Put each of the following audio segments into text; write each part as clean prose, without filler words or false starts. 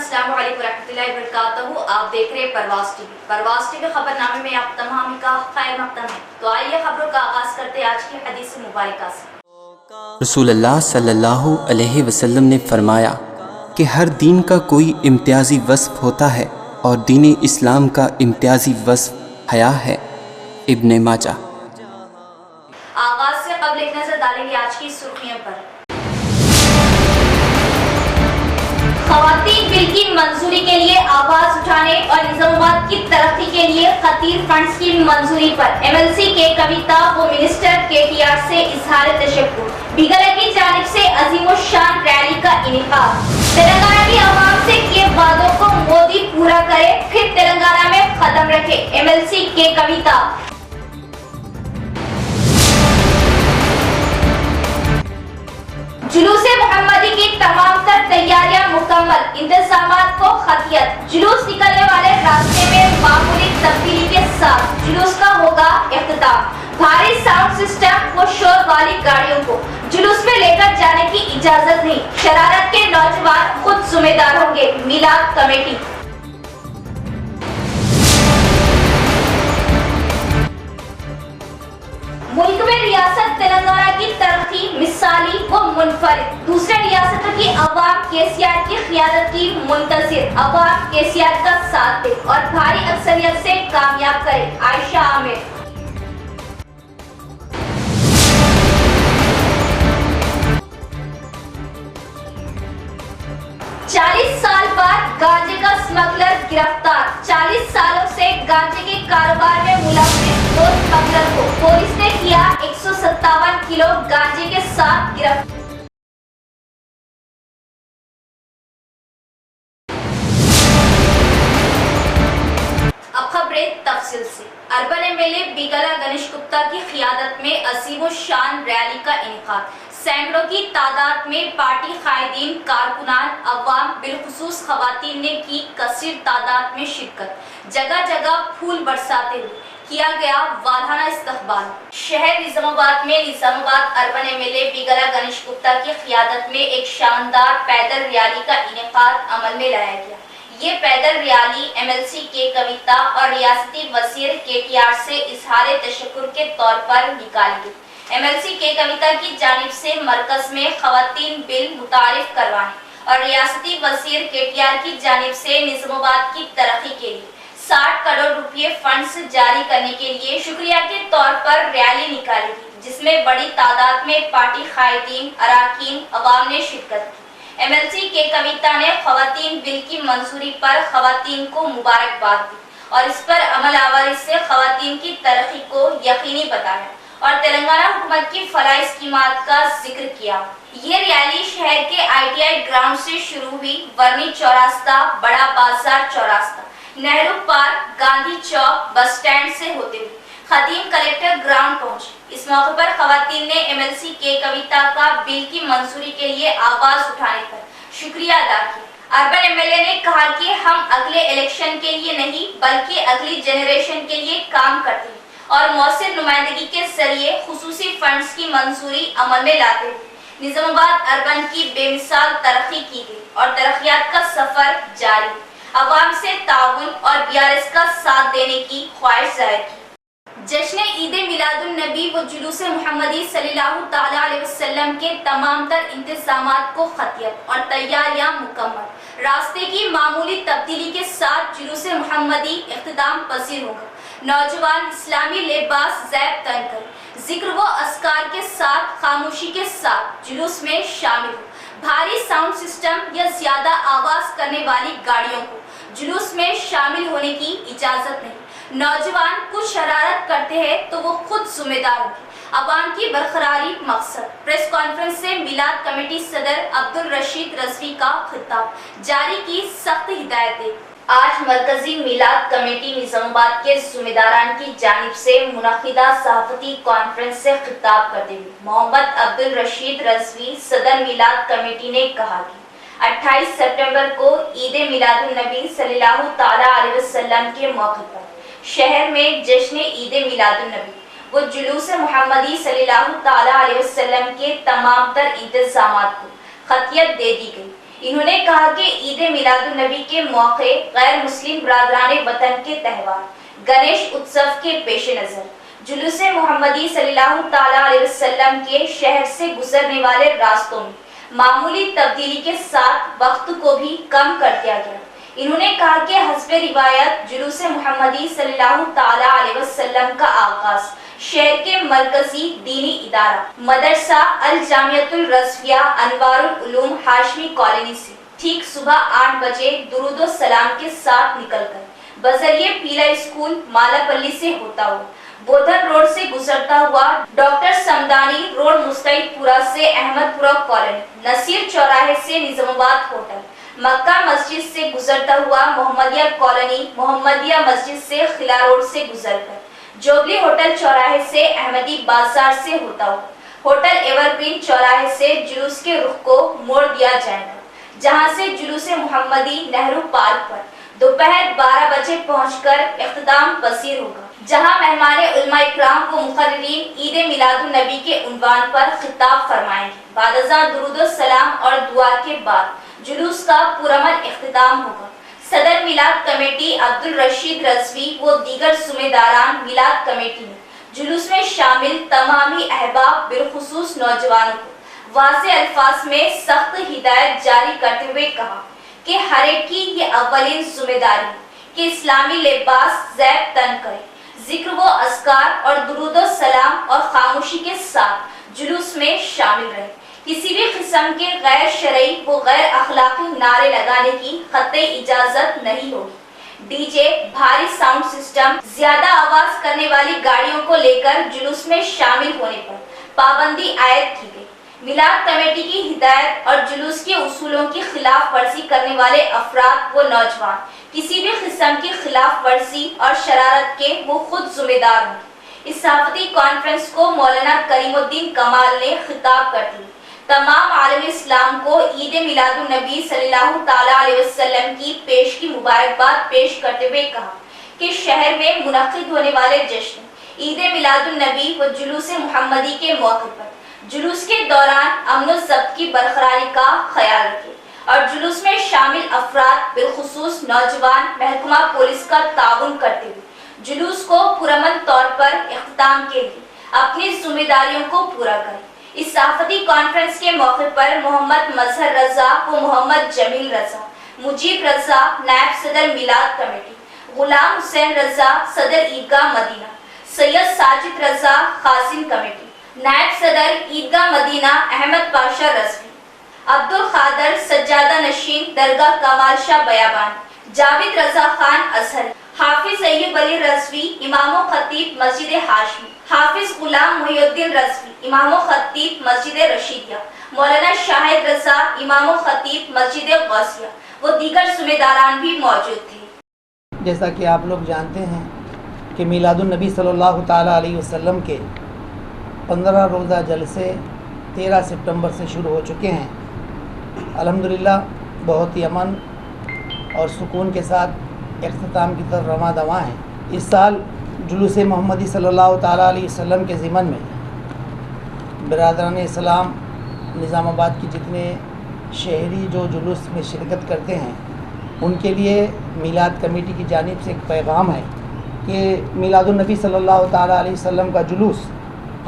السلام علیکم ورحمۃ اللہ وبرکاتہ. آپ دیکھ رہے ہیں پرواز ٹی وی خبر نامے میں آپ تمام کا خیر مقدم ہے. تو آئیے خبروں کا آغاز کرتے ہیں آج کی حدیث مبارکہ سے. رسول اللہ صلی اللہ علیہ وسلم نے فرمایا کہ ہر دین کا کوئی امتیازی وصف ہوتا ہے اور دین اسلام کا امتیازی وصف حیا ہے. ابن ماجہ. آغاز سے قبل ایک نظر ڈالیں گے آج کی سرخیوں پر. خواتین بل کی منظوری کے لیے آواز اٹھانے اور نظام آباد کی ترقی کے لیے خطیر فنڈز کی منظوری پر ایم ایل سی کے کویتا و منسٹر کے ٹی آر سے اظہار تشکر. بیگلہ کی جانب سے عظیم الشان ریلی کا انعقاد. تلنگانہ کی عوام سے کیے وعدوں کو مودی پورا کرے پھر تلنگانہ میں قدم رکھے. ایم ایل سی کے کویتا. جلوس محمدی کی تمام تر تیاریاں مکمل. انتظامات کو خطیت. جلوس نکلنے والے راستے میں معمولی تبدیلی کے ساتھ جلوس کا ہوگا اختتام. بھاری ساؤنڈ سسٹم و شور والی گاڑیوں کو جلوس میں لے کر جانے کی اجازت نہیں. شرارت کے نوجوان خود ذمہ دار ہوں گے. میلاد کمیٹی. ملک میں ریاست تلنگانہ کی ترقی مثالی و منفرد. دوسرے ریاستوں کی عوام کے سی آر کی قیادت کی منتظر. عوام کے سی آر کا ساتھ دے اور بھاری اکثریت سے کامیاب کرے. عائشہ عامر. سال بعد گانجے کا اسمگلر گرفتار. 40 سالوں سے گانجے کے کاروبار میں ملوث دو اسمگلر کو پولیس نے کیا 157 کلو گانجے کے ساتھ گرفتار. اب خبریں تفصیل سے. Urban M L A Bigala Ganesh Gupta کی قیادت میں عظیم الشان ریلی کا انعقاد. سینکڑوں کی تعداد میں پارٹی قائدین، کارکنان، عوام بالخصوص خواتین نے کی کثیر تعداد میں شرکت. جگہ جگہ پھول برساتے ہوئے کیا گیا والہانہ استقبال. شہر نظام آباد میں Nizamabad urban M L A Bigala Ganesh Gupta کی قیادت میں ایک شاندار پیدل ریلی کا انعقاد عمل میں لایا گیا. یہ پیدل ریلی ایم ایل سی کے کویتا اور ریاستی وزیر کے ٹی آر سے اظہار تشکر کے طور پر نکالی گئی. ایم ایل سی کے کویتا کی جانب سے مرکز میں خواتین بل متعارف کروانے اور ریاستی وزیر کے ٹی آر کی جانب سے نظام آباد کی ترقی کے لیے 60 کروڑ روپے فنڈز جاری کرنے کے لیے شکریہ کے طور پر ریلی نکالی گئی، جس میں بڑی تعداد میں پارٹی قائدین، اراکین، عوام نے شرکت کی. ایم ایل سی کے کویتا نے خواتین بل کی منظوری پر خواتین کو مبارکباد دی اور اس پر عمل آوری سے خواتین کی ترقی کو یقینی بتایا اور تلنگانہ حکومت کی فلاحی اسکیمات کا ذکر کیا. یہ ریلی شہر کے آئی ٹی آئی گراؤنڈ سے شروع ہوئی. ورنی چوراستہ، بڑا بازار چوراستہ، نہرو پارک، گاندھی چوک، بس سٹینڈ سے ہوتے ہوئے قدیم کلیکٹر گراؤنڈ پہنچی. اس موقع پر خواتین نے ایم ایل سی کے کویتا کا بل کی منظوری کے لیے آواز اٹھانے پر شکریہ ادا کیا. اربن ایم ایل اے نے کہا کہ ہم اگلے الیکشن کے لیے نہیں بلکہ اگلی جنریشن کے لیے کام کرتے ہیں اور مؤثر نمائندگی کے ذریعے خصوصی فنڈز کی منظوری عمل میں لاتے ہوئے نظام آباد اربن کی بے مثال ترقی کی گئی اور ترقیات کا سفر جاری. عوام سے تعاون اور بی آر ایس کا ساتھ دینے کی خواہش ظاہر کی. جشن عید میلاد النبی و جلوس محمدی صلی اللہ تعالی علیہ وسلم کے تمام تر انتظامات کو خطیت اور تیاریاں مکمل. راستے کی معمولی تبدیلی کے ساتھ جلوس محمدی اختتام پذیر ہوگا. نوجوان اسلامی لباس زیب تن کر ذکر و اذکار کے ساتھ خاموشی کے ساتھ جلوس میں شامل ہو. بھاری ساؤنڈ سسٹم یا زیادہ آواز کرنے والی گاڑیوں کو جلوس میں شامل ہونے کی اجازت نہیں. نوجوان کچھ شرارت کرتے ہیں تو وہ خود ذمہ دار ہوں گے. عوام کی برقراری مقصد. پریس کانفرنس سے میلاد کمیٹی صدر عبدالرشید رضوی کا خطاب. جاری کی سخت ہدایتیں. آج مرکزی میلاد کمیٹی نظام آباد کے ذمہ داران کی جانب سے منعقدہ صحافتی کانفرنس سے خطاب کرتے ہوئے محمد عبدالرشید رضوی صدر میلاد کمیٹی نے کہا کہ 28 ستمبر کو عید میلاد النبی صلی اللہ تعالی علیہ وسلم کے موقع پر شہر میں جشن عید میلاد النبی و جلوس محمدی صلی اللہ تعالی علیہ وسلم کے تمام تر انتظامات کو خطیت دے دی گئی. انہوں نے کہا کہ عید میلاد النبی کے موقع غیر مسلم برادران وطن کے تہوار گنیش اتسو کے پیش نظر جلوس محمدی صلی اللہ تعالی علیہ وسلم کے شہر سے گزرنے والے راستوں میں معمولی تبدیلی کے ساتھ وقت کو بھی کم کر دیا گیا۔ انہوں نے کہا کہ حسب روایت جلوس محمدی صلی اللہ تعالی علیہ وسلم کا آغاز شہر کے مرکزی دینی ادارہ مدرسہ الجامعۃ الرضویہ انوار العلوم ہاشمی کالونی سے ٹھیک صبح 8 بجے درود و سلام کے ساتھ نکل کر بذریعہ پیلا اسکول مالاپلی سے ہوتا ہوا بودھن روڈ سے گزرتا ہوا ڈاکٹر سمدانی روڈ مستعید پورہ سے احمد پورہ کالونی نصیر چوراہے سے نظام آباد ہوٹل مکہ مسجد سے گزرتا ہوا محمدیہ کالونی محمدیہ مسجد سے خلا روڈ سے گزر کر جوبلی ہوٹل چوراہے سے احمدی بازار سے ہوتا ہوا ہوٹل ایور گرین چوراہے سے جلوس کے رخ کو موڑ دیا جائے گا، جہاں سے جلوس محمدی نہرو پارک پر دوپہر 12 بجے پہنچ کر اختتام پذیر ہوگا، جہاں مہمان علماء اکرام و مقررین عید میلاد النبی کے عنوان پر خطاب فرمائیں گے۔ بعد ازاں درود و سلام اور دعا کے بعد جلوس کا پرامن اختتام ہوگا۔ صدر میلاد کمیٹی عبدالرشید رضوی و دیگر ذمہ داران میلاد کمیٹی نے جلوس میں شامل تمامی احباب بالخصوص نوجوانوں کو واضح الفاظ میں سخت ہدایت جاری کرتے ہوئے کہا کہ ہر ایک کی یہ اولین ذمہ داری ہے کہ اسلامی لباس زیب تن کرے، ذکر و اذکار اور درود و سلام اور خاموشی کے ساتھ جلوس میں شامل رہے۔ کسی بھی قسم کے غیر شرعی و غیر اخلاقی نعرے لگانے کی قطعی اجازت نہیں ہوگی۔ ڈی جے، بھاری ساؤنڈ سسٹم، زیادہ آواز کرنے والی گاڑیوں کو لے کر جلوس میں شامل ہونے پر پابندی عائد کی گئی۔ میلاد کمیٹی کی ہدایت اور جلوس کے اصولوں کی خلاف ورزی کرنے والے افراد و نوجوان کسی بھی قسم کی خلاف ورزی اور شرارت کے وہ خود ذمہ دار ہوں گے۔ اس صحافتی کانفرنس کو مولانا کریم الدین کمال نے خطاب کرتے ہوئے تمام عالم اسلام کو عید میلاد النبی صلی اللہ تعالی علیہ وسلم کی پیش کی مبارکباد پیش کرتے ہوئے کہا کہ شہر میں منعقد ہونے والے جشن عید میلاد النبی و جلوس محمدی کے موقع پر جلوس کے دوران امن و ضبط کی برقراری کا خیال رکھے اور جلوس میں شامل افراد بالخصوص نوجوان محکمہ پولیس کا تعاون کرتے ہوئے جلوس کو پرامن طور پر اختتام کے لیے اپنی ذمہ داریوں کو پورا کریں۔ اس صحافتی کانفرنس کے موقع پر محمد مظہر رضا و محمد جمیل رضا، مجیب رضا نائب صدر میلاد کمیٹی، غلام حسین رضا صدر عیدگاہ مدینہ، سید ساجد رضا خازن کمیٹی، نائب صدر عیدگاہ مدینہ احمد پاشا رضوی، عبدالقادر سجادہ نشین درگاہ کمال شاہ بیابان، جاوید رضا خان ازہری، حافظ ایوب علی رضوی امام و خطیب مسجد ہاشمی، حافظ غلام محی الدین رضوی امام و خطیب مسجد رشیدیہ، مولانا شاہد رضا امام و خطیب مسجد غوثیہ و دیگر ذمہ داران بھی موجود تھے۔ جیسا کہ آپ لوگ جانتے ہیں کہ میلاد النبی صلی اللہ تعالیٰ علیہ وسلم کے 15 روزہ جلسے 13 سپتمبر سے شروع ہو چکے ہیں۔ الحمدللہ بہت ہی امن اور سکون کے ساتھ اختتام کی طرف رواں دواں ہیں۔ اس سال جلوس محمدی صلی اللہ تعالیٰ علیہ وسلم کے ضمن میں برادران اسلام نظام آباد کی جتنے شہری جو جلوس میں شرکت کرتے ہیں ان کے لیے میلاد کمیٹی کی جانب سے ایک پیغام ہے کہ میلاد النبی صلی اللہ تعالیٰ علیہ وسلم کا جلوس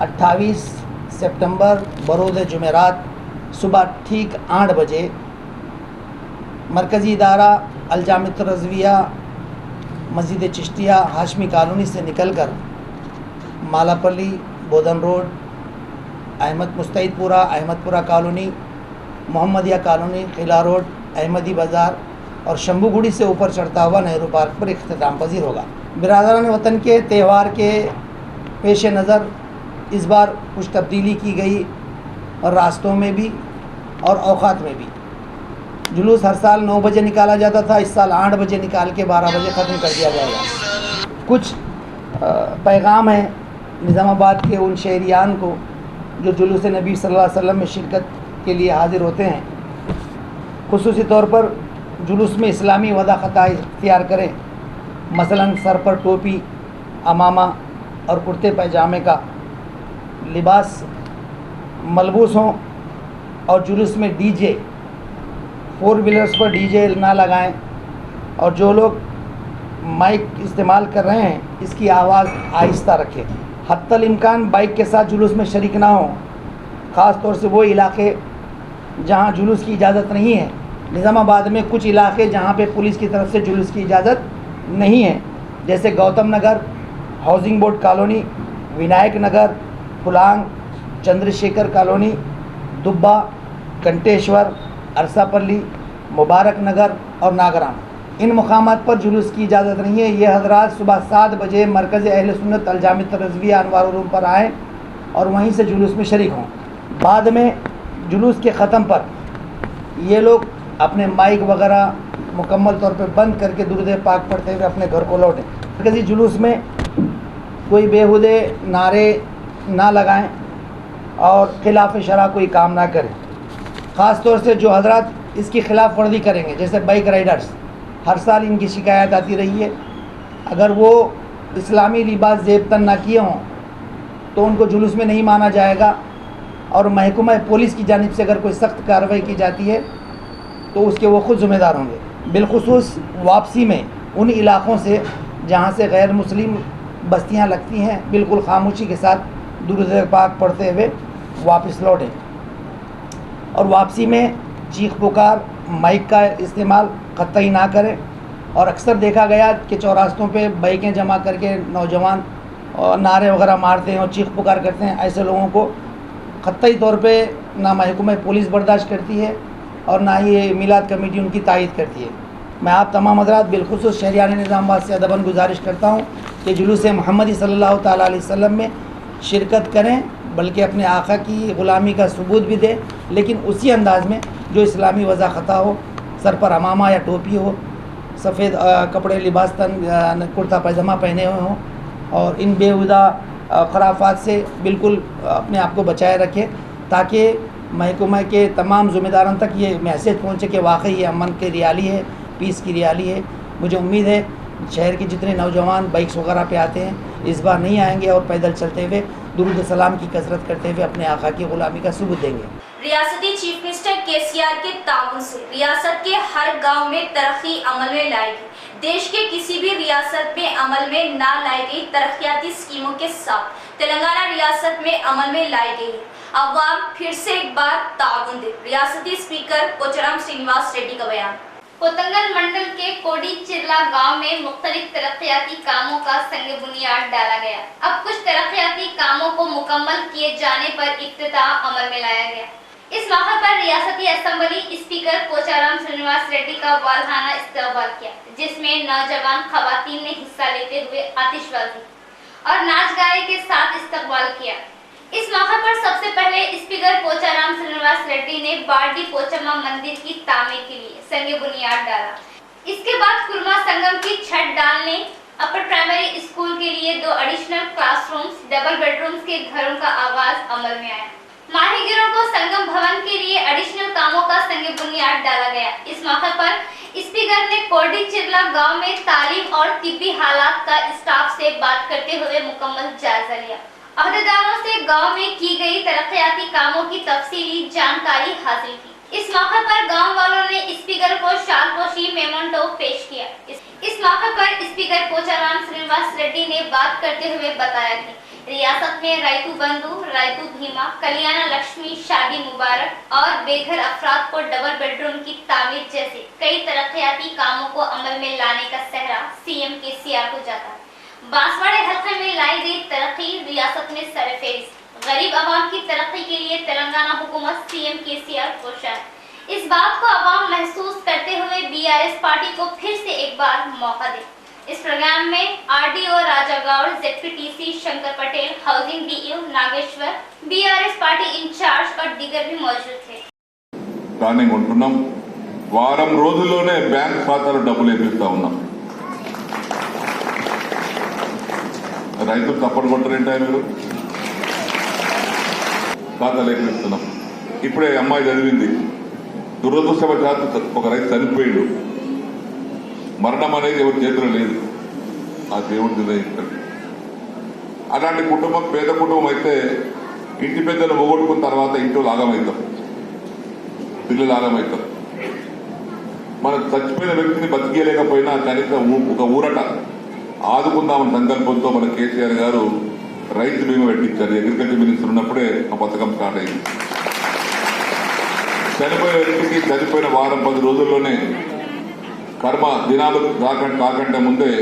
28 سپتمبر بروز جمعرات صبح ٹھیک 8 بجے مرکزی ادارہ الجامعۃ الرضویہ مسجد چشتیہ ہاشمی کالونی سے نکل کر مالاپلی، بودھن روڈ، احمد مستعید پورہ، احمد پورہ کالونی، محمدیہ کالونی، قلعہ روڈ، احمدی بازار اور شمبھو گڑی سے اوپر چڑھتا ہوا نہرو پارک پر اختتام پذیر ہوگا۔ برادران وطن کے تہوار کے پیش نظر اس بار کچھ تبدیلی کی گئی اور راستوں میں بھی اور اوقات میں بھی۔ جلوس ہر سال 9 بجے نکالا جاتا تھا، اس سال 8 بجے نکال کے 12 بجے ختم کر دیا جائے گا۔ کچھ پیغام ہیں نظام آباد کے ان شہریان کو جو جلوس نبی صلی اللہ علیہ وسلم میں شرکت کے لیے حاضر ہوتے ہیں، خصوصی طور پر جلوس میں اسلامی وضع خطا اختیار کریں، مثلاً سر پر ٹوپی، امامہ اور کرتے پائجامے کا لباس ملبوس ہوں اور جلوس میں ڈی جے 4 व्हीलर्स पर डीजे ना लगाएं और जो लोग माइक इस्तेमाल कर रहे हैं इसकी आवाज़ आहिस्ता रखें। हत्तल इम्कान बाइक के साथ जुलूस में शरीक ना हो, ख़ास तौर से वो इलाके जहाँ जुलूस की इजाज़त नहीं है। निज़ामाबाद में कुछ इलाके जहाँ पे पुलिस की तरफ से जुलूस की इजाज़त नहीं है, जैसे Gautam Nagar, housing board colony, Vinayak नगर, फुलांग, चंद्रशेखर कॉलोनी, दुब्बा, कंटेश्वर, अरसापल्ली, मुबारक नगर और नागराम, इन मकामात पर जुलूस की इजाज़त नहीं है। ये हजरात सुबह 7 बजे मरकज़ अहले सुन्नत अल जामित रज़विया अनवार रूम पर आएँ और वहीं से जुलूस में शरीक हों। बाद में जुलूस के ख़त्म पर ये लोग अपने माइक वगैरह मुकम्मल तौर पे बंद करके दुरूद पाक पढ़ते हुए अपने घर को लौटें। मरकज़ी जुलूस में कोई बेहुदे नारे ना लगाएं और खिलाफ शरा कोई काम ना करें। ख़ास तौर से जो हजरात इसकी खिलाफ वर्जी करेंगे, जैसे बाइक राइडर्स, हर साल इनकी शिकायत आती रही है, अगर वो इस्लामी लिबास ज़ेब तन ना किए हों तो उनको जुलूस में नहीं माना जाएगा और महकमा पुलिस की जानिब से अगर कोई सख्त कार्रवाई की जाती है तो उसके वो ख़ुद ज़िम्मेदार होंगे। बिलखुसूस वापसी में उन इलाक़ों से जहाँ से गैर मुस्लिम बस्तियाँ लगती हैं, बिल्कुल खामोशी के साथ दुरूद पाक पढ़ते हुए वापस लौटें और वापसी में चीख पुकार, माइक का इस्तेमाल कतई ना करें। और अक्सर देखा गया कि चौरास्तों पे बाइकें जमा करके नौजवान और नारे वगैरह मारते हैं और चीख पुकार करते हैं। ऐसे लोगों को कतई तौर पे ना महकमा पुलिस बर्दाश्त करती है और ना ही ये मिलाद कमेटी उनकी तायद करती है। मैं आप तमाम हज़रात बिलखुसूस शहरियान निज़ामाबाद से अदबन गुजारिश करता हूँ कि जुलूस मोहम्मदी सल्लल्लाहु ताला अलैहि वसल्लम में शिरकत करें, बल्कि अपने आका की ग़ुलामी का सबूत भी दें, लेकिन उसी अंदाज़ में जो इस्लामी वज़ा ख़ता हो, सर पर अमामा या टोपी हो, सफ़ेद कपड़े लिबास तन कुर्ता पैजामा पहने हुए हों और इन बेहुदा खराफात से बिल्कुल अपने आप को बचाए रखें, ताकि महकमा के तमाम ज़िम्मेदारों तक ये मैसेज पहुँचे कि वाकई ये अमन की रियाली है, पीस की रियाली है। मुझे उम्मीद है शहर के जितने नौजवान बाइक्स वगैरह पे आते हैं इस बार नहीं आएंगे और पैदल चलते हुए दुरूद सलाम की कसरत करते हुए अपने आका की ग़ुलामी का सबूत देंगे। रियासती चीफ मिनिस्टर केसीआर के ताउन से रियासत के हर गांव में तरक्की अमल में लाएगी। देश के किसी भी रियासत में अमल में ना लाई गई तरक्याती स्कीमों के साथ तेलंगाना रियासत में अमल में लाई गई है। अवाम फिर से एक बार ताउन दे। रियासती स्पीकर पोचाराम श्रीनिवास रेड्डी का बयान। कोतंगल मंडल के कोडी चिरला गांव में मुख्तलिफ तरक्याती कामों का संग बुनियाद डाला गया। अब कुछ तरक्याती कामों को मुकम्मल किए जाने पर इफ्तिताह अमल में लाया गया। इस मौके पर रियासती असेंबली स्पीकर पोचाराम श्रीनिवास रेड्डी का वालहाना इस्तकबाल किया, जिसमें नौजवान खवातीन ने हिस्सा लेते हुए आतिशबाजी और नाच गाने के साथ इस्तकबाल किया। इस मौके पर सबसे पहले स्पीकर पोचाराम श्रीनिवास रेड्डी ने बारडी पोचम्मा मंदिर की तामीर के लिए संग बुनियाद डाला। इसके बाद कुर्मा संगम की छत डालने, अपर प्राइमरी स्कूल के लिए 2 एडिशनल क्लासरूम्स, डबल बेडरूम्स के घरों का आगाज अमल में आया। माहीगिरों को संगम भवन के लिए एडिशनल कामों का संग बुनियाद डाला गया। इस मौके पर स्पीकर ने कोडी चिरला गांव में तालीम और तिब्बी हालात का स्टाफ से बात करते हुए मुकम्मल जायजा लिया। अहदेदारों से गांव में की गई तरक्याती कामों की तफसीली जानकारी हासिल की। इस मौके पर गांव वालों ने स्पीकर को शालपोशी मेमोंटो पेश किया। इस मौके पर स्पीकर पोचाराम श्रीनिवास रेड्डी ने बात करते हुए बताया कि रियासत में रायतु बंधु, रायतु भीमा, कल्याण लक्ष्मी, शादी मुबारक और बेघर अफराद को डबल बेडरूम की तामीर जैसे कई तरक्याती कामों को अमल में लाने का सहरा सीएम केसीआर को जाता है। बांसवाड़े हल्के में लाई गई तरक्की रियासत में सरफेरिस। गरीब आवाम की तरक्की के लिए तेलंगाना हुकूमत सीएम केसीआर कोशा है। इस बात को आवाम महसूस करते हुए बीआरएस पार्टी को फिर से एक बार मौका दे। इस प्रोग्राम में RDO Raja Goud, ZPTC Shankar Patel, housing DEO Nageshwar, BRS party incharge और दीगर भी मौजूद थे। प्लानिंग ఉంటున్నాం। వారం రోజుల్లోనే బ్యాంక్ ఖాతాలో డబ్బులు వేపిస్తా ఉన్నాం। రైతులు తప్పని కొట్టరేంటి మీరు? ఖాతాలు వేపిస్తున్నాం। ఇప్పుడే అమ్మాయి చదివింది, దురదృష్టవశాత్తు ఒక రైతు చనిపోయాడు। మరణం అనేది ఎవరి చేతిలో లేదు, ఆ దేవుడు నిర్ణయిస్తాడు। అలాంటి కుటుంబం పేద కుటుంబం అయితే ఇంటి పెద్దలు పోగొట్టుకున్న తర్వాత ఇంట్లో లాగమవుతాం, పిల్లలు లాగమవుతాం। మన చచ్చిపోయిన వ్యక్తిని బతికేయలేకపోయినా కనీసం ఒక ఊరట ఆదుకుందామని సంకల్పంతో మన కేసీఆర్ గారు రైతు బీమా పెట్టించారు. అగ్రికల్చర్ మినిస్టర్ ఉన్నప్పుడే ఆ పథకం స్టార్ట్ అయింది. చనిపోయిన వ్యక్తికి చనిపోయిన వారం 10 రోజుల్లోనే కర్మ దినాలు కాకంటే ముందే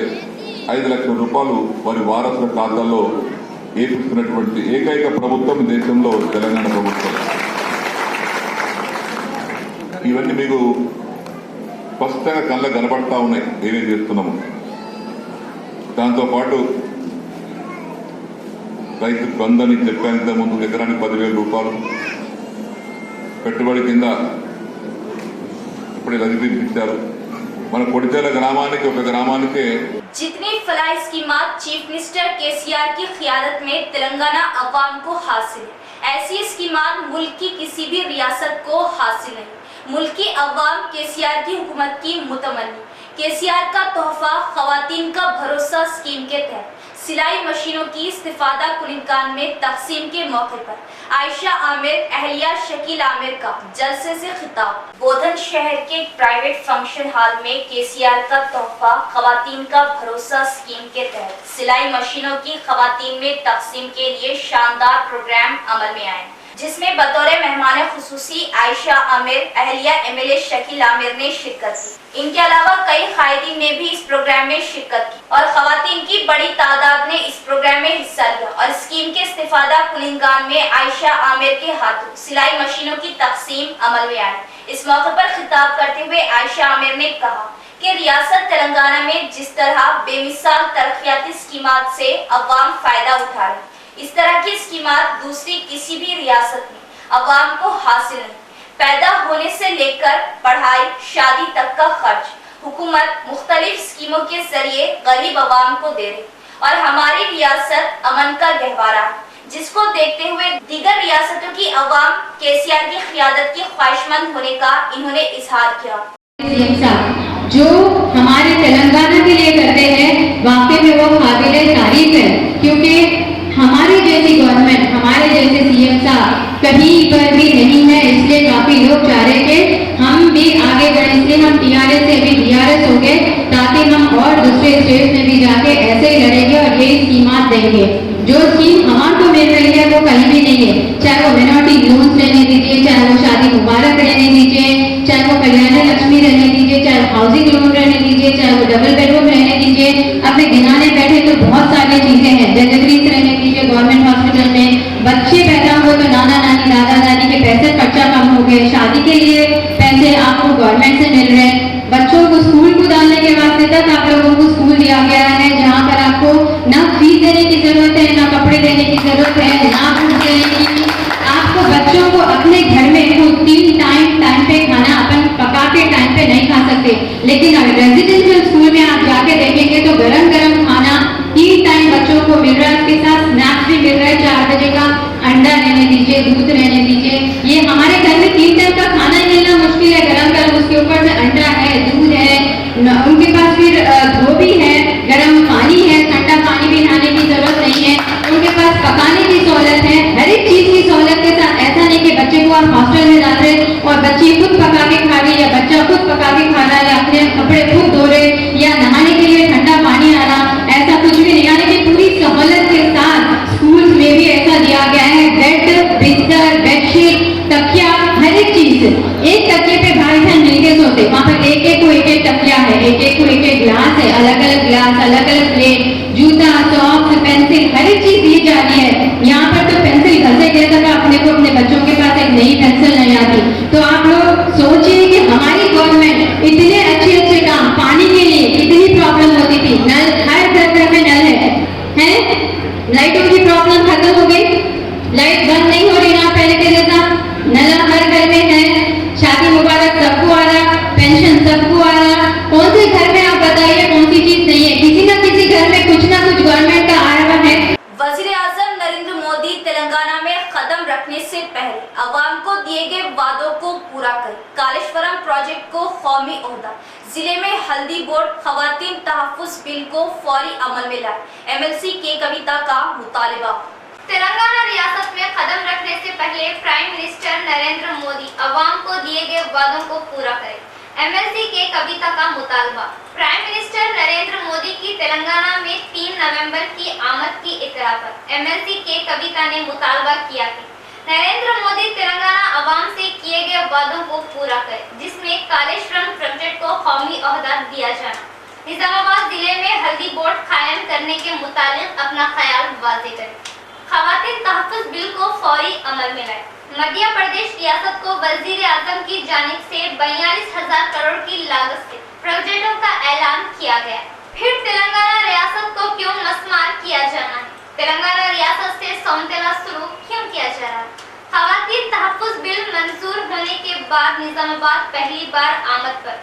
5 లక్షల రూపాయలు వారి వారసుల ఖాతాల్లో ఏర్పిస్తున్నటువంటి ఏకైక ప్రభుత్వం దేశంలో తెలంగాణ ప్రభుత్వం. ఇవన్నీ మీకు స్పష్టంగా కళ్ళకు కనబడతా ఉన్నాయి ఏమేం చేస్తున్నాము. దాంతోపాటు రైతు బంధని చెప్పేంత ముందు ఎకరానికి 10,000 రూపాయలు పెట్టుబడి కింద ఇప్పుడు లభించారు. మన కొడిచేల గ్రామానికి ఒక గ్రామానికే जितनी फलाही स्कीमात चीफ मिनिस्टर केसीआर की क़यादत में तेलंगाना अवाम को हासिल है, ऐसी स्कीमात मुल्क की किसी भी रियासत को हासिल नहीं. मुल्क की अवाम केसीआर की हुकूमत की मुतमन्नी. केसीआर का तोहफा ख़वातीन का भरोसा स्कीम के तहत सिलाई मशीनों की इस्तिफादा कुलिकान में तकसीम के मौके पर आयशा आमिर अहलिया शकील आमिर का जलसे से खिताब. बोधन शहर के प्राइवेट फंक्शन हॉल में केसीआर का तोहफा ख़वातीन का भरोसा स्कीम के तहत सिलाई मशीनों की ख़वातीन में तकसीम के लिए शानदार प्रोग्राम अमल में आए, जिसमें बतौर मेहमान खुसूसी आयशा आमिर अहलिया एमएलए शकील आमिर ने शिरकत की. इनके अलावा कई कायदीन ने भी इस प्रोग्राम में शिरकत की और खवातीन की बड़ी तादाद ने इस प्रोग्राम में हिस्सा लिया और स्कीम के इस्तिफादा कुलिंगान में आयशा आमिर के हाथों सिलाई मशीनों की तकसीम अमल में आई. इस मौके पर खिताब करते हुए आयशा आमिर ने कहा कि रियासत तेलंगाना में जिस तरह बेमिसाल तरक्याती स्कीमात से अवाम फायदा उठा रहे, इस तरह की स्कीमात दूसरी किसी भी रियासत में अवाम को हासिल नहीं. पैदा होने से लेकर पढ़ाई शादी तक का खर्च हुकूमत मुख्तलिफ स्कीमों के जरिए गरीब अवाम को दे रही और हमारी रियासत अमन का गहवारा है, जिसको देखते हुए दीगर रियासतों की अवाम केसीआर की क़यादत की ख्वाहिशमंद होने का इन्होंने इजहार किया. जो हमारे तेलंगाना के लिए करते हैं वाकई में वो काबिल तारीफ है, क्योंकि हमारी जैसी गवर्नमेंट, हमारे जैसे सीएम साहब कहीं पर भी नहीं है. इसलिए काफी लोग चाह रहे थे हम भी आगे बढ़े, इसलिए हम टीआरएस से भी डीआरएस हो गए ताकि हम और दूसरे स्टेट में भी जाके ऐसे ही लड़ेंगे और ये स्कीमात देंगे. जो स्कीम हमारे को मिल रही है वो कहीं भी नहीं है, चाहे वो मिनोरिटी लोन्स रहने दीजिए, चाहे वो शादी मुबारक रहने दीजिए, चाहे वो कल्याण लक्ष्मी रहने दीजिए, चाहे हाउसिंग लोन रहने दीजिए, चाहे वो डबल बेडरूम रहने दीजिए. अपने गिनाने बैठे तो बहुत सारी चीजें हैं. डिलीवरीज रहने दीजिए गवर्नमेंट हॉस्पिटल में, बच्चे पैदा हुए तो नाना नानी दादा दादी के पैसे खर्चा कम हो गए, शादी के लिए पैसे आपको गवर्नमेंट से मिल रहे हैं. बच्चों को स्कूल को डालने के वास्ते तक आप लोगों को स्कूल दिया गया है जहाँ पर आपको ना फीस देने की जरूरत है, ना कपड़े देने की जरूरत है, ना फूड देने की. आपको बच्चों को अपने घर में खुद 3 टाइम पे खाना अपन पका के टाइम पे नहीं खा सकते, लेकिन अगर रेजिडेंशियल स्कूल में आप जाके देखेंगे तो गरम गरम खाना 3 टाइम बच्चों को मिल रहा है. इसके साथ स्नैक्स भी मिल रहा है. 4 बजे का अंडा रहने दीजिए, दूध रहने दीजिए. ये हमारे घर में 3 टाइम का खाना ही मिलना मुश्किल है. गरम गरम उसके ऊपर से अंडा है, दूध है, उनके पास फिर धोबी है, गरम पानी है, ठंडा पानी भी नहाने की जरूरत नहीं है. उनके पास पकाने की सहूलत है, हर एक चीज की सहूलत के साथ. ऐसा नहीं कि बच्चे को आप हॉस्टल में डाल रहे और बच्ची खुद पका के खा रही या बच्चा खुद पका के खा रहा है या अपने कपड़े खुद धो रहे या नहाने के लिए ठंडा पानी आ रहा, ऐसा कुछ भी नहीं. यानी कि पूरी सहूलत के साथ स्कूल में भी ऐसा दिया गया है. बेड, बिस्तर, बेडशीट, तकिया, हर एक चीज. एक तकिए पे भाई बहन मिलके सोते, वहाँ पर एक एक को एक एक तकिया है, एक एक को एक एक ग्लास है, अलग अलग ग्लास, अलग अलग प्लेट, जूता, सॉक्स, पेंसिल, हर एक चीज दी जा रही है. यहाँ पर तो पेंसिल घसे गया था अपने को अपने बच्चों के पास एक नई पेंसिल नहीं आती. तो आप लोग सोचिए कि हमारी गवर्नमेंट इतने अच्छे अच्छे काम, पानी के लिए कितनी प्रॉब्लम होती थी, नल हर घर में नल है, लाइटों की प्रॉब्लम खत्म हो गई, लाइट बंद नहीं हो रही ना पहले के जैसा, नल हर घर में है, शादी मुबारक सबको आ रहा, पेंशन सबको आ रहा. कौन से घर में आप बताइए कौन सी चीज नहीं है? किसी ना किसी घर में कुछ ना कुछ गवर्नमेंट का आ रहा है. वज़ीर-ए-आज़म नरेंद्र मोदी तेलंगाना में कदम रखने से पहले अवाम को दिए गए वादों को पूरा करें. कालेश्वरम प्रोजेक्ट को कौमी ओहदा, जिले में हल्दी बोर्ड, खवातीन तहफ़्फ़ुज़ बिल को फौरी अमल में लाए. MLC के कविता का मुतालबा. तेलंगाना रियासत में कदम रखने से पहले प्राइम मिनिस्टर नरेंद्र मोदी अवाम को दिए गए वादों को पूरा करें. एमएलसी के कविता का मुतालबा। प्राइम मिनिस्टर नरेंद्र मोदी की तेलंगाना में 3 नवंबर की आमद की इत्तला पर एमएलसी के कविता ने मुतालबा किया कि नरेंद्र मोदी तेलंगाना अवाम से किए गए वादों को पूरा करें, जिसमें कालेश्वरम प्रोजेक्ट को कौमी ओहदा दिया जाना, निजामाबाद जिले में हल्दी बोर्ड कायम करने के मुतालिक अपना ख्याल वाज़ेह करें, खवातीन तहफ़्फ़ुज़ बिल को फौरी अमल में लाए। मध्य प्रदेश रियासत को वजीर आजम की जानिब से 42,000 करोड़ की लागत से प्रोजेक्टों का ऐलान किया गया। फिर तेलंगाना रियासत को क्यों मस्मार किया जाना है? तेलंगाना रियासत से सौंतैला सलूक क्यों किया जा रहा है? खवातीन तहफ़्फ़ुज़ बिल मंजूर होने के बाद निजामाबाद पहली बार आमद पर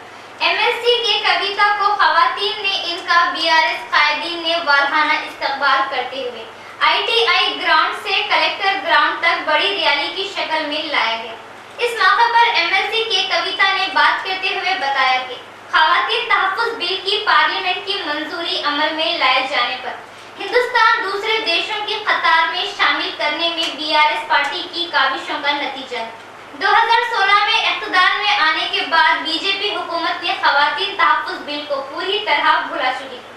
एमएलसी के कविता को खवातीन ने इनका बीआरएस कायदीन ने वारहाना इस्तकबाल करते हुए आईटीआई ग्राउंड से कलेक्टर ग्राउंड तक बड़ी रैली की शक्ल में लाया गया। इस मौके पर एमएलसी के कविता ने बात करते हुए बताया कि खवातीन तहफ़्फ़ुज़ बिल की पार्लियामेंट की मंजूरी अमल में लाए जाने पर हिंदुस्तान दूसरे देशों की कतार में शामिल करने में बीआरएस पार्टी की काविशों का नतीजा है। 2016 में इक़्तिदार में आने के बाद बीजेपी हुकूमत ने खवातीन तहफ़्फ़ुज़ बिल को पूरी तरह भुला चुकी थी।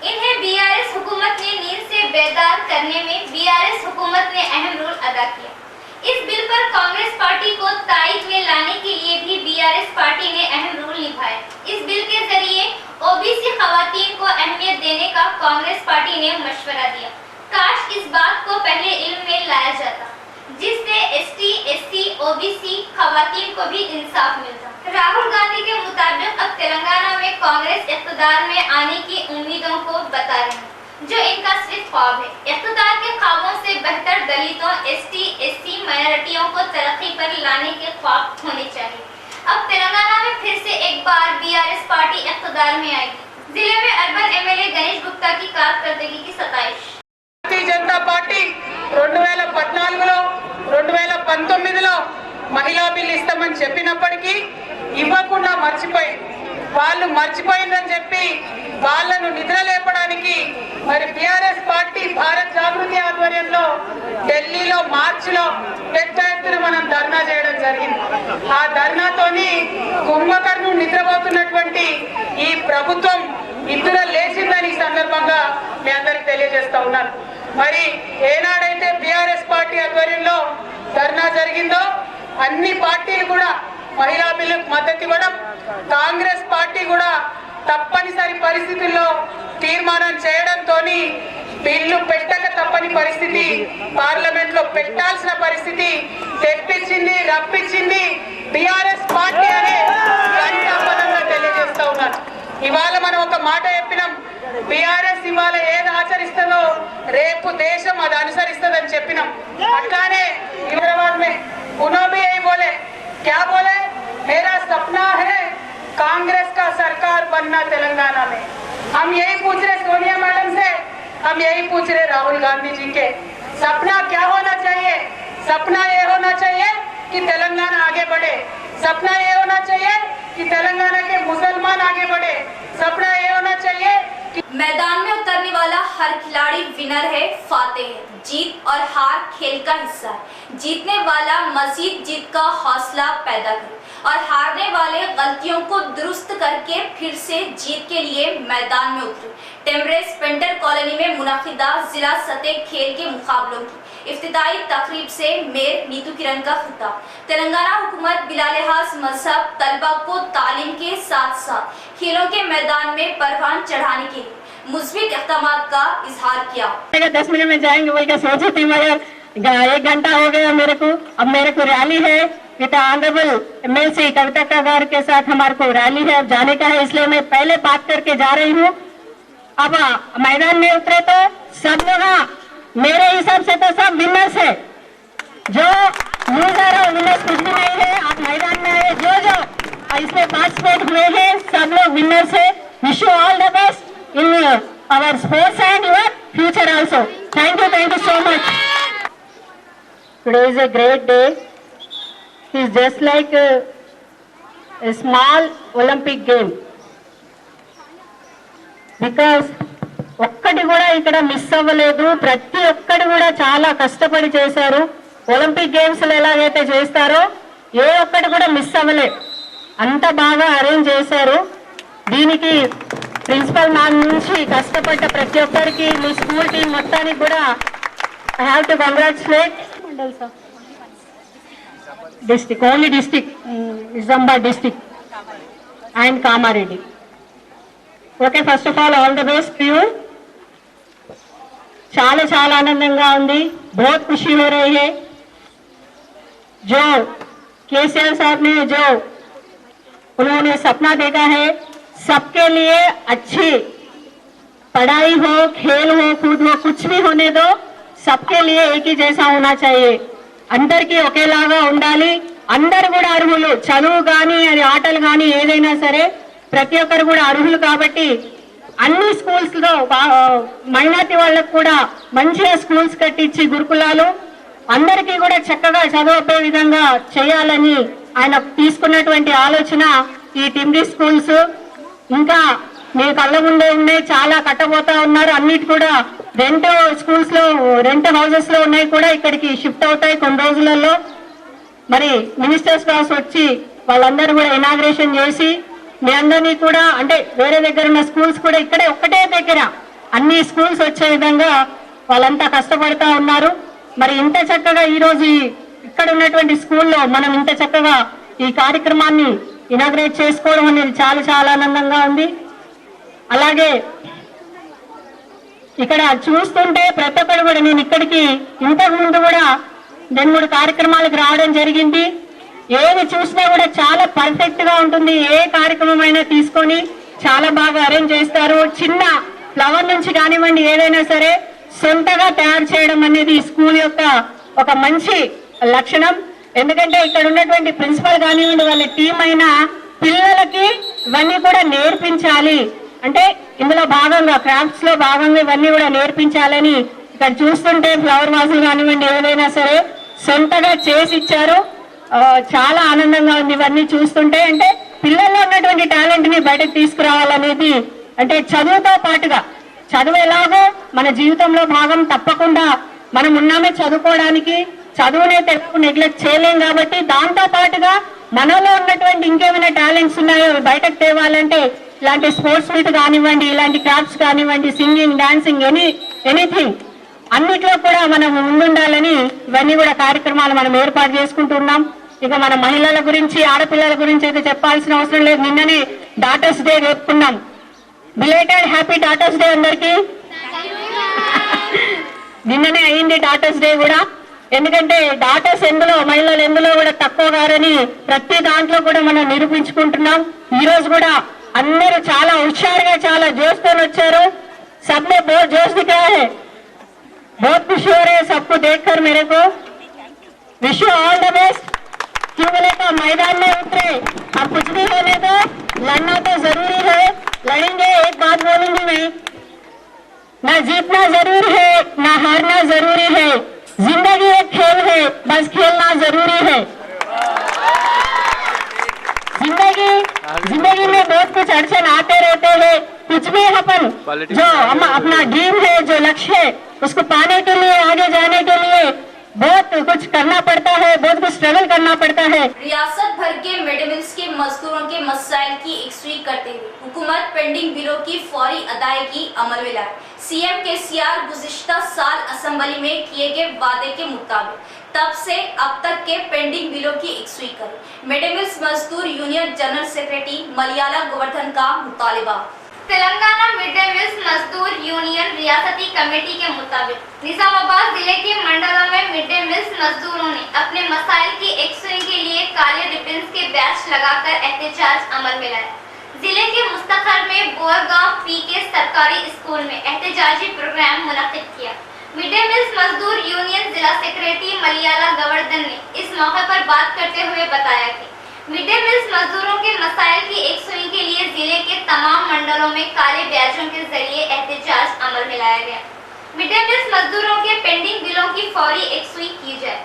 इन्हें बीआरएस हुकूमत ने नींद से बेदार करने में बीआरएस हुकूमत ने अहम रोल अदा किया। इस बिल पर कांग्रेस पार्टी को ताईद में लाने के लिए भी बीआरएस पार्टी ने अहम रोल निभाया। इस बिल के जरिए ओबीसी खवातीन को अहमियत देने का कांग्रेस पार्टी ने मशवरा दिया। काश इस बात को पहले इल्म में लाया जाता, जिससे एसटी, एससी, ओबीसी खवातीन को भी इंसाफ मिलता। राहुल गांधी के मुताबिक अब तेलंगाना में कांग्रेस इक़्तिदार में आने की उम्मीदों को बता रही है, जो इनका सिर्फ ख्वाब है। इक़्तिदार के ख्वाबों से बेहतर दलितों, एसटी, एससी माइनॉरिटियों को तरक्की पर लाने के ख्वाब होने चाहिए। अब तेलंगाना में फिर से एक बार बीआरएस पार्टी इक़्तिदार में आएगी। जिले में अर्बन एमएलए गणेश गुप्ता की कारकर्दगी की सताइश। भारतीय जनता पार्टी 2014లో 2019లో మహిళా బిల్ ఇస్తామని చెప్పినప్పటికీ ఇవ్వకుండా వాళ్ళు మర్చిపోయిందని చెప్పి వాళ్ళను నిద్ర లేపడానికి మరి బీఆర్ఎస్ పార్టీ భారత్ జాగృతి ఆధ్వర్యంలో ఢిల్లీలో మార్చిలో పెద్ద ఎత్తున మనం ధర్నా చేయడం జరిగింది. ఆ ధర్నాతోని కుంభకర్ణు నిద్రపోతున్నటువంటి ఈ ప్రభుత్వం నిద్ర లేచిందని ఈ సందర్భంగా మీ అందరికి తెలియజేస్తా ఉన్నాను. మరి ఏనాడైతే బీఆర్ఎస్ పార్టీ ఆధ్వర్యంలో ధర్నా జరిగిందో అన్ని పార్టీలు కూడా మహిళా బిల్లుకు మద్దతు ఇవ్వడం, కాంగ్రెస్ పార్టీ కూడా తప్పనిసరి పరిస్థితుల్లో తీర్మానం చేయడంతో బిల్లు పెట్టక తప్పని పరిస్థితి, పార్లమెంట్ లో పెట్టాల్సిన పరిస్థితి తెప్పించింది, రప్పించింది బీఆర్ఎస్ పార్టీ అనే ఘంటాపదంగా తెలియజేస్తా ఉన్నాను. ఇవాళ మనం ఒక మాట చెప్పినాం, బీఆర్ఎస్ ఇవాళ ఏది ఆచరిస్తుందో రేపు దేశం అది అనుసరిస్తుందని చెప్పినాం. అట్లానే హైదరాబాద్ మే ఉనోబి యహీ బోలే, क्या बोले, मेरा सपना है कांग्रेस का सरकार बनना तेलंगाना में। हम यही पूछ रहे सोनिया मैडम से, हम यही पूछ रहे राहुल गांधी जी के, सपना क्या होना चाहिए? सपना ये होना चाहिए कि तेलंगाना आगे बढ़े, सपना ये होना चाहिए कि तेलंगाना के मुसलमान आगे बढ़े, सपना ये होना चाहिए कि मैदान में उतरने वाला हर खिलाड़ी विनर है, फातेह है। जीत और हार खेल का हिस्सा है। जीतने वाला मजीद जीत का हौसला पैदा करे और हारने वाले गलतियों को दुरुस्त करके फिर से जीत के लिए मैदान में उतरे। टेम्बरेज पेंटर कॉलोनी में मुनाकिदा जिला सतह खेल के मुकाबलों की इफ्तिताई तकरीब से मेयर नीतू किरण का खिताब। तेलंगाना हुकूमत बिला लिहाज मजहब तलबा को तालीम के साथ साथ खेलों के मैदान में परवान चढ़ाने के लिए मुस्बित इक़दामात का इजहार किया। 10 मिनट में जाएंगे वही का सोची थी, मगर 1 घंटा हो गया मेरे को। अब मेरे को रैली है विद ऑनरेबल एमएलसी कविता कागार के साथ, हमारे को रैली है, अब जाने का है, इसलिए मैं पहले बात करके जा रही हूँ। अब मैदान में उतरे तो सब लोग मेरे हिसाब से तो सब विनर्स है, जो लूजर और विनर्स कुछ भी नहीं है। आप मैदान में आए, जो इसमें पार्टिसिपेट हुए हैं सब लोग विनर्स है। Wish you all the best in our sports and your future also. Thank you so much. Today is a great day. It is just like a small Olympic game. Because ఒక్కటి కూడా ఇక్కడ miss అవ్వలేదు, ప్రతి ఒక్కటి కూడా చాలా కష్టపడి చేశారు. ఒలింపిక్ గేమ్స్ లో ఎలాగైతే చేస్తారో ఏ ఒక్కటి కూడా మిస్ అవ్వలేదు. అంత బాగా అరేంజ్ చేశారు. దీనికి ప్రిన్సిపల్ మ్యామ్ నుంచి కష్టపడ్డ ప్రతి ఒక్కరికి మీ స్కూల్ టీం మొత్తానికి కూడా I have to congratulate. District only district Nizamabad district and Kamareddy. Okay, first of all the best you. చాలా చాలా ఆనందంగా ఉంది. बहुत खुशी हो रही है. जो केसीआर साहब ने जो उन्होंने सपना देखा है सबके लिए अच्छी पढ़ाई हो, खेल हो, कूद हो, कुछ भी होने दो, सबके लिए एक ही जैसा होना चाहिए. అందరికీ ఒకేలాగా ఉండాలి. అందరు కూడా అర్హులు. చదువు కానీ అది ఆటలు కానీ ఏదైనా సరే ప్రతి ఒక్కరు కూడా అర్హులు. కాబట్టి అన్ని స్కూల్స్ లో మైనారిటీ వాళ్ళకు కూడా మంచిగా స్కూల్స్ కట్టించి గురుకులాలు అందరికీ కూడా చక్కగా చదువుపే విధంగా చేయాలని ఆయన తీసుకున్నటువంటి ఆలోచన ఈ టిమ్రీ స్కూల్స్. ఇంకా మీ కళ్ళ ముందే ఉన్నాయి, చాలా కట్టబోతా ఉన్నారు. అన్నిటి కూడా రెంట్ స్కూల్స్ లో రెంట్ హౌసెస్ లో ఉన్నాయి కూడా ఇక్కడికి షిఫ్ట్ అవుతాయి కొన్ని రోజులలో. మరి మినిస్టర్స్ క్లాస్ వచ్చి వాళ్ళందరూ కూడా ఇనాగ్రేషన్ చేసి మీ అందరినీ కూడా అంటే వేరే దగ్గర ఉన్న స్కూల్స్ కూడా ఇక్కడే ఒక్కటే దగ్గర అన్ని స్కూల్స్ వచ్చే విధంగా వాళ్ళంతా కష్టపడతా ఉన్నారు. మరి ఇంత చక్కగా ఈ రోజు ఇక్కడ ఉన్నటువంటి స్కూల్లో మనం ఇంత చక్కగా ఈ కార్యక్రమాన్ని ఇనాగ్రేట్ చేసుకోవడం అనేది చాలా చాలా ఆనందంగా ఉంది. అలాగే ఇక్కడ చూస్తుంటే ప్రతి ఒక్కరు కూడా నేను ఇక్కడికి ఇంతకు ముందు కూడా 2-3 కార్యక్రమాలకు రావడం జరిగింది. ఏది చూసినా కూడా చాలా పర్ఫెక్ట్ గా ఉంటుంది. ఏ కార్యక్రమం అయినా తీసుకొని చాలా బాగా అరేంజ్ చేస్తారు. చిన్న ఫ్లవర్ నుంచి కానివ్వండి ఏదైనా సరే సొంతగా తయారు చేయడం అనేది స్కూల్ యొక్క ఒక మంచి లక్షణం. ఎందుకంటే ఇక్కడ ఉన్నటువంటి ప్రిన్సిపల్ కానివ్వండి వాళ్ళ టీం అయినా పిల్లలకి ఇవన్నీ కూడా నేర్పించాలి. అంటే ఇందులో భాగంగా క్రాఫ్ట్స్ లో భాగంగా ఇవన్నీ కూడా నేర్పించాలని ఇక్కడ చూస్తుంటే ఫ్లవర్ వాసులు కానివ్వండి ఏదైనా సరే సొంతగా చేసి ఇచ్చారు. చాలా ఆనందంగా ఉంది ఇవన్నీ చూస్తుంటే. అంటే పిల్లల్లో ఉన్నటువంటి టాలెంట్ ని బయటకు తీసుకురావాలనేది అంటే చదువుతో పాటుగా చదువు ఎలాగో మన జీవితంలో భాగం తప్పకుండా మనం ఉన్నామే చదువుకోవడానికి. చదువునే తెలుగు నెగ్లెక్ట్ చేయలేం కాబట్టి దాంతో పాటుగా మనలో ఉన్నటువంటి ఇంకేమైనా టాలెంట్స్ ఉన్నాయో బయటకు తేవాలంటే ఇలాంటి స్పోర్ట్స్ మీట్ కానివ్వండి, ఇలాంటి క్రాఫ్ట్స్ కానివ్వండి, సింగింగ్, డాన్సింగ్, ఎనీథింగ్ అన్నిట్లో కూడా మనం ముందుండాలని ఇవన్నీ కూడా కార్యక్రమాలు మనం ఏర్పాటు చేసుకుంటున్నాం. ఇక మన మహిళల గురించి ఆడపిల్లల గురించి అయితే చెప్పాల్సిన అవసరం లేదు. నిన్ననే డాటర్స్ డే జరుపుకున్నాం. బిలేటెడ్ హ్యాపీ డాటర్స్ డే అందరికి. నిన్ననే అయింది డాటర్స్ డే కూడా. ఎందుకంటే డాటర్స్ ఎందులో మహిళలు ఎందులో కూడా తక్కువ గారని ప్రతి దాంట్లో కూడా మనం నిరూపించుకుంటున్నాం. ఈ రోజు కూడా అందరూ చాలా హుషారుగా చాలా జోష్తో వచ్చారు. సబ్నే बहुत जोश दिख रहा है. बहुत खुशी हो रही है सबको देखकर मेरे को. Wish you all the best. क्यों बोले तो मैदान में उतरे अब कुछ भी होने तो लड़ना तो जरूरी है. लड़ेंगे. एक बात बोलूंगी मैं, ना जीतना जरूरी है ना हारना जरूरी है. जिंदगी एक खेल है, बस खेलना जरूरी है. जिंदगी में बहुत कुछ अड़चन आते रहते हैं. कुछ भी अपन जो हम अपना ड्रीम है, जो लक्ष्य है, उसको पाने के लिए आगे जाने के लिए बहुत कुछ करना पड़ता है, बहुत कुछ स्ट्रगल करना पड़ता है. रियासत भर के मिड मिल्स के मजदूरों के मसाइल की एकसुई करते हुए हुकूमत पेंडिंग बिलों की फौरी अदायगी अमल में लाए. सीएम केसीआर गुज़िश्ता साल असेंबली में किए गए वादे के मुताबिक तब से अब तक के पेंडिंग बिलों की एकसुई करें. मिड मिल्स मजदूर union general secretary Malaya Govardhan का मुतालिबा. तेलंगाना मिड डे मील्स मजदूर यूनियन रियासती कमेटी के मुताबिक निजामाबाद जिले के मंडलों में मिड डे मील्स मजदूरों ने अपने मसाइल की एकसुई के लिए काले रिबन्स के बैच लगाकर एहतजाज अमल में लाया. जिले के मुस्तखर में बोरगांव पीके सरकारी स्कूल में एहतजाजी प्रोग्राम मुनक्किद किया. मिड डे मील्स मजदूर यूनियन जिला सेक्रेटरी मलयाला गोवर्धन ने इस मौके पर बात करते हुए बताया कि मिड डे मील्स मजदूरों के मसाइल की एकसुई के लिए जिले के तमाम मंडलों में काले बैजों के जरिए एहतजाज अमल में लाया गया. मिड डे मील्स मजदूरों के पेंडिंग बिलों की फौरी एकसुई की जाए.